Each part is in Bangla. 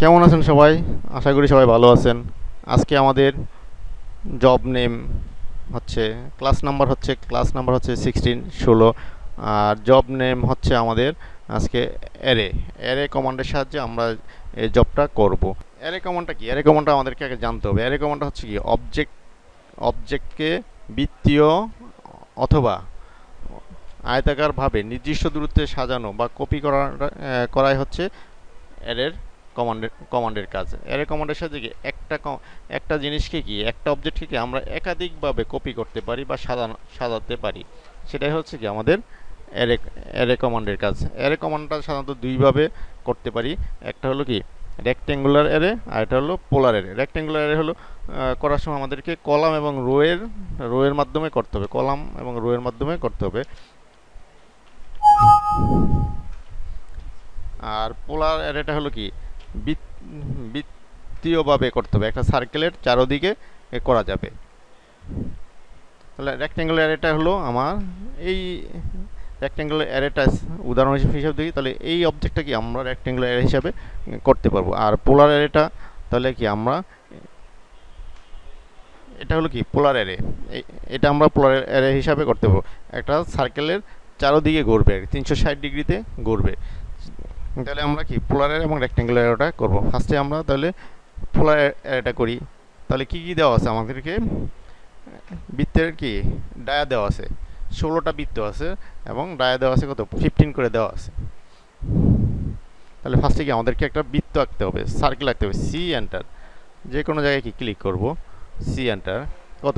কেমন আছেন সবাই? আশা করি সবাই ভালো আছেন। আজকে আমাদের জব নেম হচ্ছে ক্লাস নাম্বার হচ্ছে 16 আর জব নেম হচ্ছে আমাদের আজকে অ্যারে অ্যারে কমান্ডের সাহায্যে আমরা এই জবটা করব। অ্যারে কমান্ডটা কি? অ্যারে কমান্ডটা আমাদেরকে আগে জানতে হবে। অ্যারে কমান্ডটা হচ্ছে কি, অবজেক্টকে বৃত্তীয় অথবা আয়তাকারভাবে নির্দিষ্ট দূরত্বে সাজানো বা কপি করাই হচ্ছে অ্যারের কমান্ডের কাজ। অ্যারে কমান্ডের সাথে কি একটা জিনিসকে কি, একটা অবজেক্টকে কি আমরা একাধিকভাবে কপি করতে পারি বা সাজাতে পারি, সেটাই হচ্ছে কি আমাদের অ্যারে অ্যারে কমান্ডের কাজ। অ্যারে কমান্ডটা সাধারণত দুইভাবে করতে পারি। একটা হলো কি রেক্ট্যাঙ্গুলার অ্যারে, আর এটা হলো পোলার অ্যারে। রেক্ট্যাঙ্গুলার অ্যারে হলো করার সময় আমাদেরকে কলাম এবং রোয়ের মাধ্যমে করতে হবে, কলাম এবং রোয়ের মাধ্যমে করতে হবে। আর পোলার অ্যারেটা হলো কি বৃত্তীয়ভাবে করতে হবে, একটা সার্কেলের চারদিকে করা যাবে। তাহলে রেক্ট্যাঙ্গুলার অ্যারেটা হলো আমার এই রেক্ট্যাঙ্গুলার অ্যারেটা উদাহরণ হিসেবে দেখি, তাহলে এই অবজেক্টটা কি আমরা রেক্ট্যাঙ্গুলার অ্যারে হিসাবে করতে পারবো। আর পোলার অ্যারেটা তাহলে কি আমরা এটা হলো কি পোলার অ্যারে, এটা আমরা পোলার অ্যারে হিসাবে করতে পারবো। একটা সার্কেলের চারদিকে ঘুরবে, 360 ডিগ্রিতে ঘুরবে। তাহলে আমরা কি পোলার অ্যারে এবং রেক্ট্যাঙ্গুলার অ্যারেটা করব। ফার্স্টে আমরা তাহলে পোলার অ্যারেটা করি। তাহলে কি কি দেওয়া আছে আমাদেরকে? বৃত্তের কি ডায়া দেওয়া আছে, 16টা বৃত্ত আছে এবং ডায়া দেওয়া আছে কত, 15 করে দেওয়া আছে। তাহলে ফার্স্টে কি আমাদেরকে একটা বৃত্ত আঁকতে হবে, সার্কেল আঁকতে হবে। সি এন্টার, যে কোনো জায়গায় কি ক্লিক করব, সি এন্টার, কত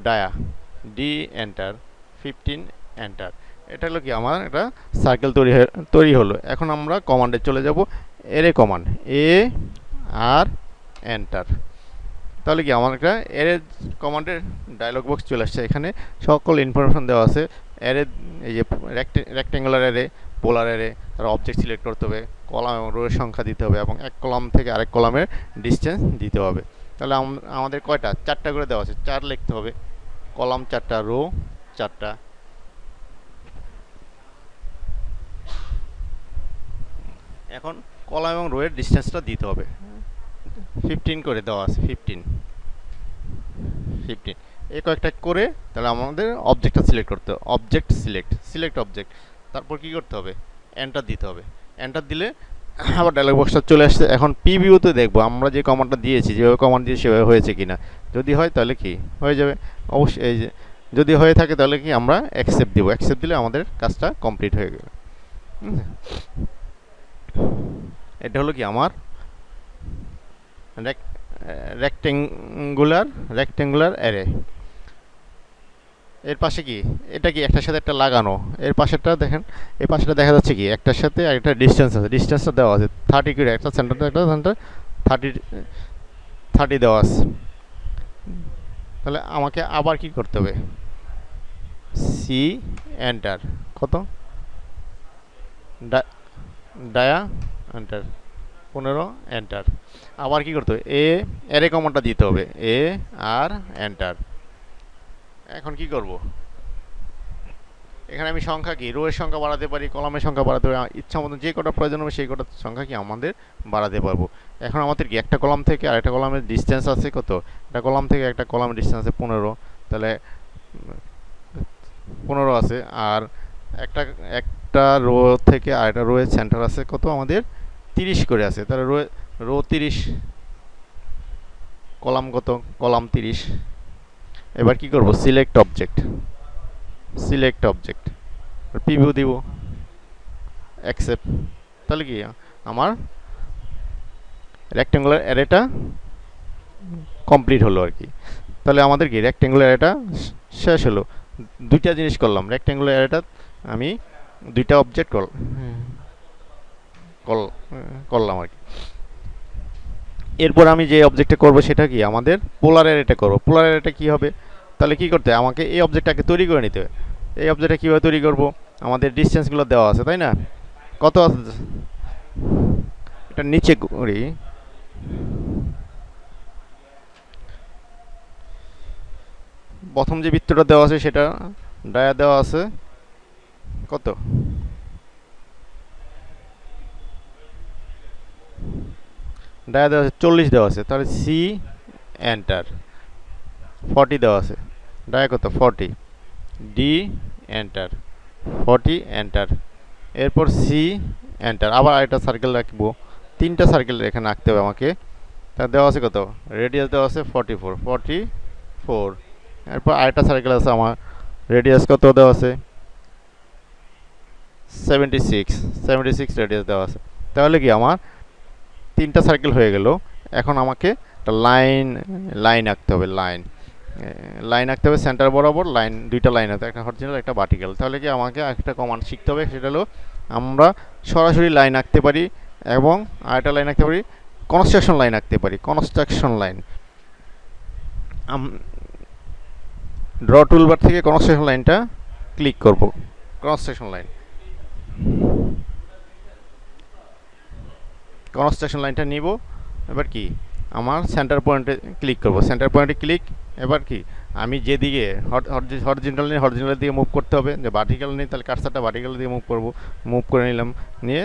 ডায়া, ডি এন্টার, 15 এন্টার। এটা হলো কি আমার একটা সার্কেল তৈরি হলো। এখন আমরা কমান্ডে চলে যাব, এরে কমান্ড, এ আর এন্টার। তাহলে কি আমার একটা এরে কমান্ডের ডায়লগ বক্স চলে আসছে। এখানে সকল ইনফরমেশন দেওয়া আছে। এরে এই যে রেক্ট্যাঙ্গুলার এরে, পোলার এরে, তার অবজেক্ট সিলেক্ট করতে হবে, কলাম এবং রোয়ের সংখ্যা দিতে হবে এবং এক কলাম থেকে আরেক কলামের ডিস্টেন্স দিতে হবে। তাহলে আমাদের কয়টা, 4টা করে দেওয়া আছে, 4 লিখতে হবে। কলাম 4টা, রো 4টা। এখন কলাম এবং রোয়ের ডিস্টেন্সটা দিতে হবে, 15 করে দেওয়া আছে, 15 এই কয়েকটা করে তাহলে আমাদের অবজেক্টটা সিলেক্ট করতে হবে। সিলেক্ট অবজেক্ট, তারপর কি করতে হবে, এন্টার দিতে হবে। এন্টার দিলে আবার ডায়লগ বক্সটা চলে আসছে। এখন পিভিউতে দেখবো আমরা যে কমান্ডটা দিয়েছি, যেভাবে কমান্ড দিয়েছি সেভাবে হয়েছে কিনা। যদি হয় তাহলে কি হয়ে যাবে, অবশ্যই এই যে যদি হয়ে থাকে তাহলে কি আমরা অ্যাকসেপ্ট দিব। অ্যাকসেপ্ট দিলে আমাদের কাজটা কমপ্লিট হয়ে গেল। এটা হলো কি আমার রেক্ট্যাঙ্গুলার অ্যারে। এর পাশে কি, এটা কি একটার সাথে একটা লাগানো। এর পাশেরটা দেখেন, এই পাশেটা দেখা যাচ্ছে কি একটার সাথে একটা ডিস্টেন্স আছে, ডিস্টেন্সটা দেওয়া আছে 30 করে, একটা সেন্টার 30 দেওয়া আছে। তাহলে আমাকে আবার কি করতে হবে, সি এন্টার, কত ডায়া এন্টার, 15 এন্টার। আবার কি করতে হবে, এরে কমান্ডটা দিতে হবে, এ আর এন্টার। এখন কি করব, এখানে আমি সংখ্যা কি রোয়ের সংখ্যা বাড়াতে পারি, কলামের সংখ্যা বাড়াতে পারি, ইচ্ছা মতো যে কটা প্রয়োজন হবে সেই কটা সংখ্যা কি আমাদের বাড়াতে পারবো। এখন আমাদের কি একটা কলাম থেকে আরেকটা কলামের ডিস্টেন্স আছে কত, একটা কলাম থেকে একটা কলামের ডিস্টেন্স আছে 15, তাহলে 15 আছে। আর একটা একটা রো থেকে আরেকটা রোয়ের সেন্টার আছে কত আমাদের 30 করে আছে, তাহলে রো 30, কলাম কত, কলাম 30। এবার কি করব, সিলেক্ট অবজেক্ট, প্রিভিউ দিব, অ্যাকসেপ্ট। তাহলে কি আমার রেক্ট্যাঙ্গুলার অ্যারেটা কমপ্লিট হলো আর কি। তাহলে আমাদের কি রেক্ট্যাঙ্গুলার অ্যারেটা শেষ হলো। দুইটা জিনিস করলাম, রেক্ট্যাঙ্গুলার অ্যারেটা আমি দুইটা অবজেক্ট করলাম আর কি। এরপর আমি যে অবজেক্টটা করব সেটা কি আমাদের পোলার অ্যারেটা করব। পোলার অ্যারেটা কি হবে, তাহলে কি করতে হবে, আমাকে এই অবজেক্টটাকে তৈরি করে নিতে হবে। এই অবজেক্টটা কীভাবে তৈরি করব, আমাদের ডিস্টেন্সগুলো দেওয়া আছে তাই না, কত আছে, এটা নিচে করি। প্রথম যে বৃত্তটা দেওয়া আছে সেটা ডায়া দেওয়া আছে কত, ডায়া দেওয়া আছে 40 দেওয়া আছে, তাহলে সি এন্টার। 40 দেওয়া আছে, ডায়া কত 40, ডি এন্টার, 40 এন্টার। এরপর সি এন্টার, আবার আরেকটা সার্কেল রাখবো, 3টা সার্কেল এখানে আঁকতে হবে আমাকে। তা দেওয়া আছে কত, রেডিয়াস দেওয়া আছে 44, 44। এরপর আরেকটা সার্কেল আছে আমার, রেডিয়াস কত দেওয়া আছে 76, 76 রেডিয়াস দেওয়া আছে। তাহলে কি আমার 3টা সার্কেল হয়ে গেল। এখন আমাকে একটা লাইন আঁকতে হবে, লাইন আঁকতে হবে সেন্টার বরাবর, লাইন 2টা লাইন আছে, একটা হরিজন্টাল একটা ভার্টিক্যাল। তাহলে কি আমাকে একটা কমান্ড শিখতে হবে, সেটা হলো আমরা সরাসরি লাইন আঁকতে পারি এবং আরেকটা লাইন আঁকতে পারি, কনস্ট্রাকশন লাইন আঁকতে পারি। কনস্ট্রাকশন লাইন, ড্র টুলবার থেকে কনস্ট্রাকশন লাইনটা ক্লিক করব। কনস্ট্রাকশন লাইনটা নিব। এবার কি আমার সেন্টার পয়েন্টে ক্লিক করব, সেন্টার পয়েন্টে ক্লিক। এবার কি আমি যেদিকে হরিজন্টাল নিয়ে হরিজন্টালের দিকে মুভ করতে হবে, যে ভার্টিক্যাল নেই তাহলে কার্সারটা ভার্টিক্যালের দিকে মুভ করব, মুভ করে নিলাম, নিয়ে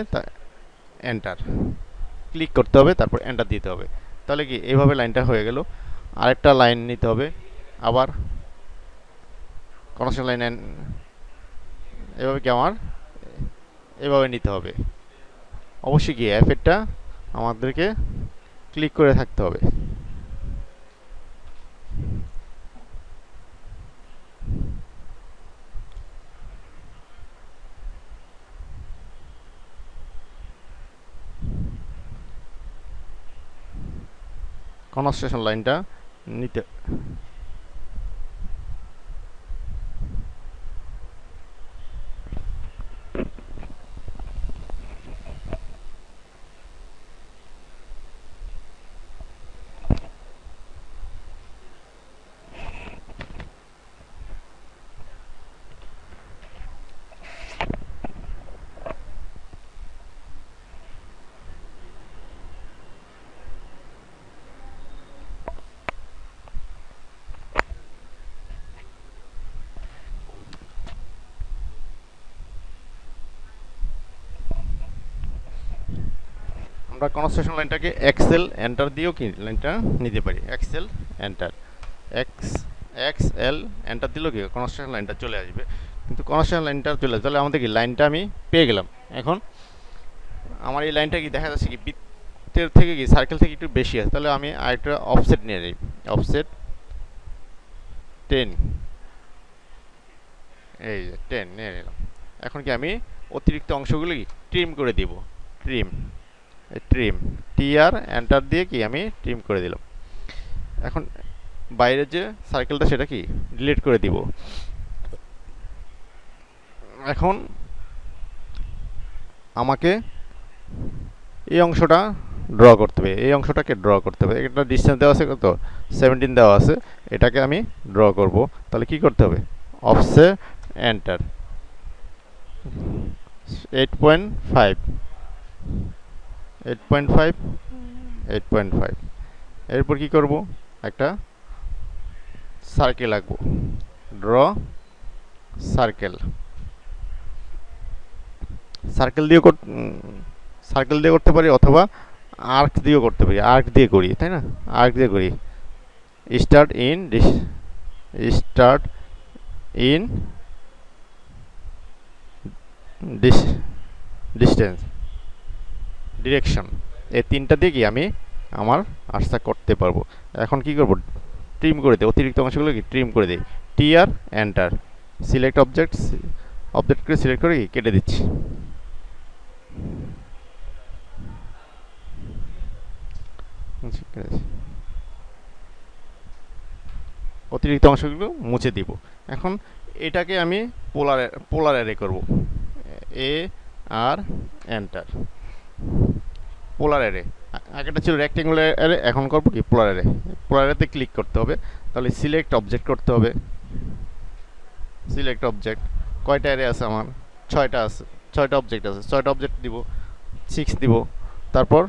এন্টার ক্লিক করতে হবে, তারপর এন্টার দিতে হবে। তাহলে কি এইভাবে লাইনটা হয়ে গেল। আরেকটা লাইন নিতে হবে, আবার কনস্ট্রাকশন লাইন এভাবে কি আমার এভাবে নিতে হবে। অবশ্যই কি এফেক্টটা আমাদেরকে ক্লিক করে থাকতে হবে। কনস্ট্রাকশন লাইনটা নিতে আমরা কনস্ট্রাকশন লাইনটাকে এক্সেল এন্টার দিয়েও কি লাইনটা নিতে পারি। এক্সেল এন্টার, এক্সএল এন্টার দিলেও কি কনস্ট্রাকশন লাইনটা চলে আসবে। কিন্তু কনস্ট্রাকশন লাইনটা চলে আসবে, তাহলে আমাদের কি লাইনটা আমি পেয়ে গেলাম। এখন আমার এই লাইনটা কি দেখা যাচ্ছে কি বৃত্তের থেকে কি সার্কেল থেকে একটু বেশি আছে, তাহলে আমি আরেকটা অফসেট নিয়ে নিই, অফসেট 10, এই যে 10 নিয়ে নিলাম। এখন কি আমি অতিরিক্ত অংশগুলো কি ট্রিম করে দিব, ট্রিম টিআর এন্টার দিয়ে কি আমি ট্রিম করে দিলাম। এখন বাইরের যে সার্কেলটা সেটা কি ডিলিট করে দিব। এখন আমাকে এই অংশটা ড্র করতে হবে, এই অংশটাকে ড্র করতে হবে। এটা ডিসটেন্স দেওয়া আছে কত 17 দেওয়া আছে, এটাকে আমি ড্র করব। তাহলে কি করতে হবে, অফসেট এন্টার 8.5, 8.5, 8.5। এরপর কি করব, একটা সার্কেল আঁকবো, ড্র সার্কেল। সার্কেল দিয়ে করতে পারি অথবা আর্ক দিয়েও করতে পারি। আর্ক দিয়ে করি, তাই না, আর্ক দিয়ে করি। স্টার্ট ইন ডিস্টেন্স, ডিরেকশন, এই 3টা দিয়ে কি আমি আমার আর্টসটা করতে পারবো। এখন কি করব, ট্রিম করে দিই, অতিরিক্ত অংশগুলো কি ট্রিম করে দিই। টিআর এন্টার, সিলেক্ট অবজেক্টকে সিলেক্ট করে কি কেটে দিচ্ছি। অতিরিক্ত অংশগুলো মুছে দিব। এখন এটাকে আমি পোলার অ্যারে করব, এ আর এন্টার, পোলার অ্যারে। আগেটা ছিল রেক্টেঙ্গুলার অ্যারে, এখন করব কি পোলার অ্যারে। পোলার অ্যারেতে ক্লিক করতে হবে, তাহলে সিলেক্ট অবজেক্ট করতে হবে। সিলেক্ট অবজেক্ট, কয়টা অ্যারে আছে আমার 6টা আছে, 6টা অবজেক্ট আছে, 6টা অবজেক্ট দিব, 6 দিব। তারপর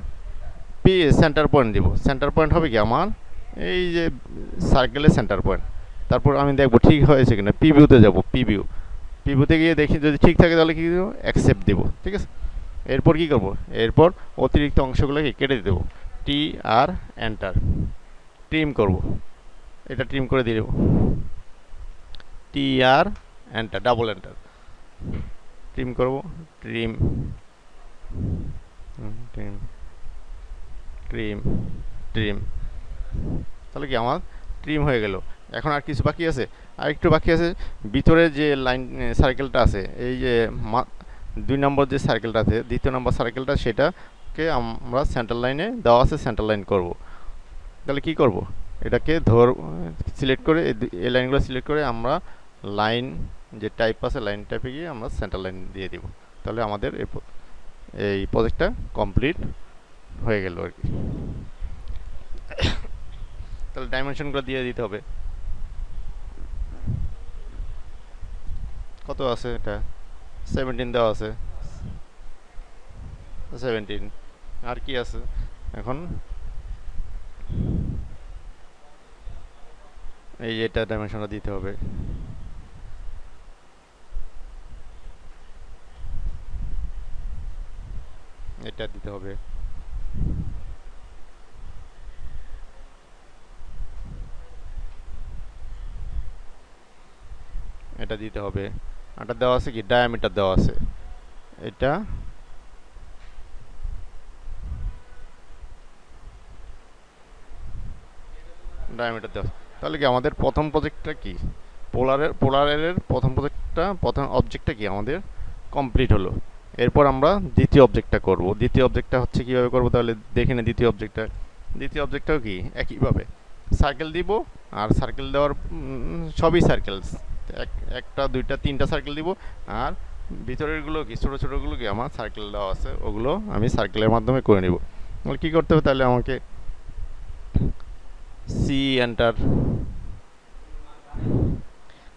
সেন্টার পয়েন্ট দিব। সেন্টার পয়েন্ট হবে কি আমার এই যে সার্কেলের সেন্টার পয়েন্ট। তারপর আমি দেখবো ঠিক হয়েছে কিনা, পিভিউতে যাব, পিভিউতে গিয়ে দেখি যদি ঠিক থাকে তাহলে কি দেবো, অ্যাকসেপ্ট দেবো, ঠিক আছে। এরপর কি করব, এরপর অতিরিক্ত অংশগুলোকে কেটে দেবো। টি আর এন্টার, ট্রিম করব, এটা ট্রিম করে দিয়ে দেব, টি আর এন্টার, ডাবল এন্টার, ট্রিম করব, ট্রিম ট্রিম ট্রিম ট্রিম, তাহলে কি আমার ট্রিম হয়ে গেল। এখন আর কিছু বাকি আছে, আর একটু বাকি আছে, ভিতরে যে লাইন সার্কেলটা আছে, এই যে 2 নম্বর যে সার্কেলটা আছে, দ্বিতীয় নম্বর সার্কেলটা, সেটাকে আমরা সেন্টার লাইনে দেওয়া আছে, সেন্টার লাইন করব। তাহলে কি করব, এটাকে সিলেক্ট করে এই লাইনগুলো সিলেক্ট করে আমরা লাইন যে টাইপ আছে, লাইন টাইপে গিয়ে আমরা সেন্টার লাইন দিয়ে দিব। তাহলে আমাদের এই প্রজেক্টটা কমপ্লিট হয়ে গেল আর কি। তাহলে ডাইমেনশনগুলো দিয়ে দিতে হবে। কত আছে, এটা 17 দেওয়া আছে, 17। আর কি আছে, এখন এই এটা ডাইমেনশনটা দিতে হবে, এটা দিতে হবে, এটা দিতে হবে। এটা দেওয়া আছে কি, ডায়ামিটার দেওয়া আছে, এটা ডায়ামিটার দেওয়া। তাহলে কি আমাদের প্রথম প্রজেক্টটা কি, পোলারের প্রথম প্রজেক্টটা, প্রথম অবজেক্টটা কি আমাদের কমপ্লিট হলো। এরপর আমরা দ্বিতীয় অবজেক্টটা করব। দ্বিতীয় অবজেক্টটা হচ্ছে কীভাবে করব, তাহলে দেখে নিই। দ্বিতীয় অবজেক্টটাও কি একইভাবে সার্কেল দিব, আর সার্কেল দেওয়ার সবই সার্কেল, একটা দুইটা তিনটা সার্কেল দিব, আর ভিতরেরগুলো কি ছোটো ছোটোগুলো কি আমার সার্কেল দেওয়া আছে, ওগুলো আমি সার্কেলের মাধ্যমে করে নিব। কী করতে হবে, তাহলে আমাকে সি এন্টার,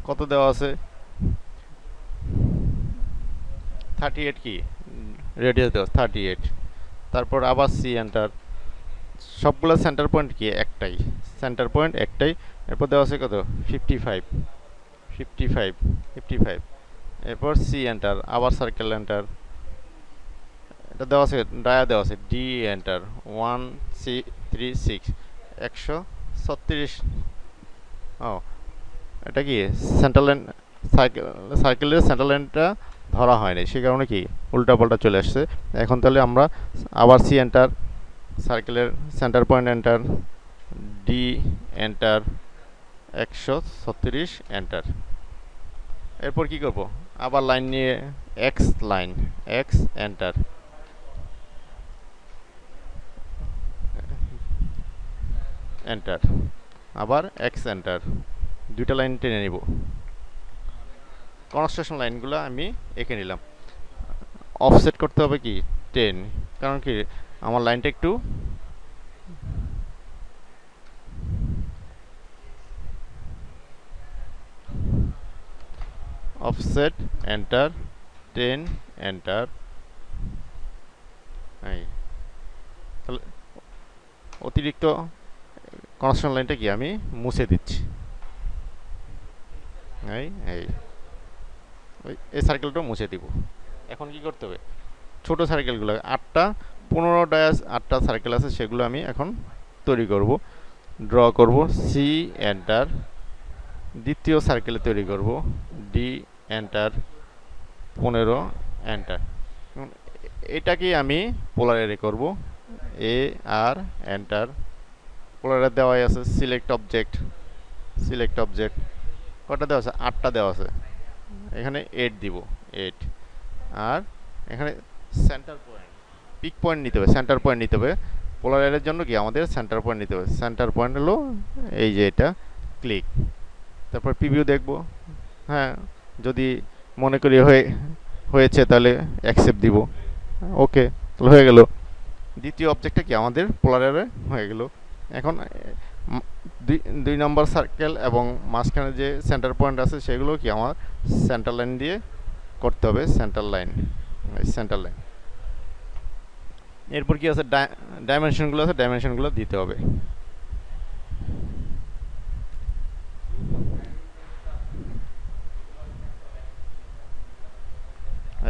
কত দেওয়া আছে, 38 কি রেডিয়াস দেওয়া 38, তারপর আবার সি এন্টার, সবগুলো সেন্টার পয়েন্ট কি একটাই, সেন্টার পয়েন্ট একটাই। এরপর দেওয়া আছে কত, 55 55 55, এরপর সি এন্টার, আবার সার্কেল এন্টার, এটা দেওয়া আছে ডায়া দেওয়া আছে, ডি এন্টার, 136 136। ও এটা কি সেন্টার লাইন, সার্কেলের সেন্টার লাইনটা ধরা হয়নি, সেই কারণে কি উল্টাপাল্টা চলে আসছে। এখন তাহলে আমরা আবার সি এন্টার, সার্কেলের centre point enter, D enter, 136 enter. এরপর কি করব, আবার লাইন নিয়ে x line, x enter, enter, আবার এক্স এন্টার, দুইটা লাইন টেনে নিব। কনস্ট্রাকশন লাইনগুলো আমি এঁকে নিলাম। অফসেট করতে হবে কি 10, কারণ কি আমার লাইনটা একটু অফসেট এন্টার, 10 এন্টার। এই তাহলে অতিরিক্ত কনস্ট্রাকশন লাইনটা কি আমি মুছে দিচ্ছি। এই এই এই সার্কেলটা মুছে দিব। এখন কি করতে হবে, ছোট সার্কেলগুলো 8টা 15 ডায়াস 8টা সার্কেল আছে, সেগুলো আমি এখন তৈরি করব, ড্র করব। সি এন্টার, দ্বিতীয় সার্কেলে তৈরি করব, ডি এন্টার, 15 এন্টার। এটাকে আমি পোলারে করব, এ আর এন্টার, পোলারে দেওয়াই আছে। সিলেক্ট অবজেক্ট, সিলেক্ট অবজেক্ট, কটা দেওয়া আছে, 8টা দেওয়া আছে, এখানে 8 দিব, 8। আর এখানে সেন্টার পয়েন্ট, পিক পয়েন্ট নিতে হবে, সেন্টার পয়েন্ট নিতে হবে। পোলারের জন্য কি আমাদের সেন্টার পয়েন্ট নিতে হবে। সেন্টার পয়েন্ট হলো এই যে এটা, ক্লিক। তারপর প্রিভিউ দেখব, হ্যাঁ যদি মনে করি হয়েছে তাহলে অ্যাকসেপ্ট দিব, ওকে, তাহলে হয়ে গেল। দ্বিতীয় অবজেক্টটা কি আমাদের পোলারে হয়ে গেল। এখন দুই নম্বর সার্কেল এবং মাঝখানে যে সেন্টার পয়েন্ট আছে, সেগুলো কি আমার সেন্টার লাইন দিয়ে করতে হবে, সেন্টার লাইন, সেন্টার লাইন। এরপর কি আছে, ডাইমেনশনগুলো আছে, ডাইমেনশনগুলো দিতে হবে।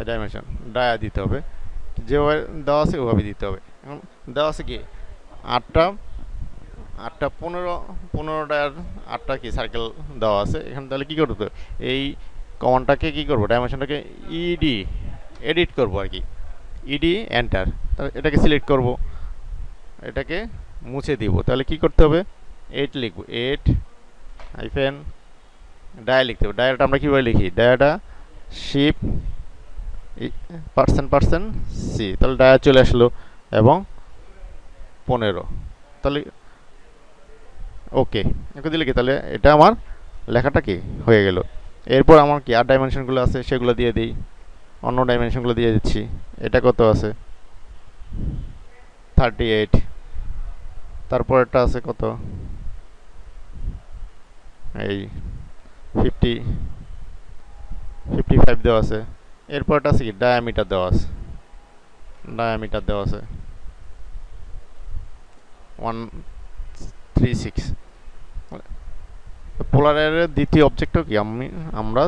ডাইমেনশন ডায়া দিতে হবে, যেভাবে দেওয়া আছে ওভাবে দিতে হবে। এখন দেওয়া আছে কি আটটা আটটা 15টার আটটা কি সার্কেল দেওয়া আছে এখানে। তাহলে কী করতে হবে, এই কমান্ডটাকে কী করবো, ডাইমেনশনটাকে ইডি এডিট করব আর কি, ইডি এন্টার। তাহলে এটাকে সিলেক্ট করব, এটাকে মুছে দিব। তাহলে কি করতে হবে, 8 লিখব, 8 হাইফেন ডায়া লিখতে হবে। ডায়াটা আমরা কীভাবে লিখি, ডায়াটা শিপ পার্সেন্ট সি। তাহলে ডায়া চলে আসলো এবং 15। তাহলে ওকে, ওকে দিলে কি, তাহলে এটা আমার লেখাটা কি হয়ে গেল। এরপর আমার কি আর ডাইমেনশনগুলো আছে সেগুলো দিয়ে দিই, অন্য ডাইমেনশনগুলো দিয়ে দিচ্ছি। এটা কত আছে, 38। তারপর একটা আছে কত, এই 55 দেওয়া আছে। এরপরটা আছে কি ডায়ামিটার দেওয়া আছে, ডায়ামিটার দেওয়া আছে 136। পোলার এর দ্বিতীয় অবজেক্টও কি আমরা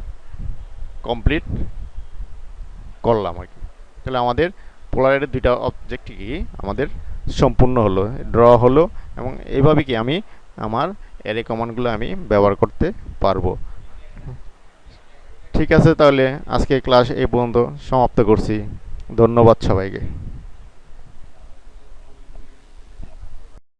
কমপ্লিট করলাম আর কি। তাহলে আমাদের পোলার এর দুইটা অবজেক্ট কি আমাদের সম্পূর্ণ হলো, ড্র হলো। এবং এইভাবে কি আমি আমার এর কমান্ডগুলো আমি ব্যবহার করতে পারবো। ঠিক আছে, তাহলে আজকে ক্লাস এই পর্যন্ত সমাপ্ত করছি। ধন্যবাদ সবাইকে।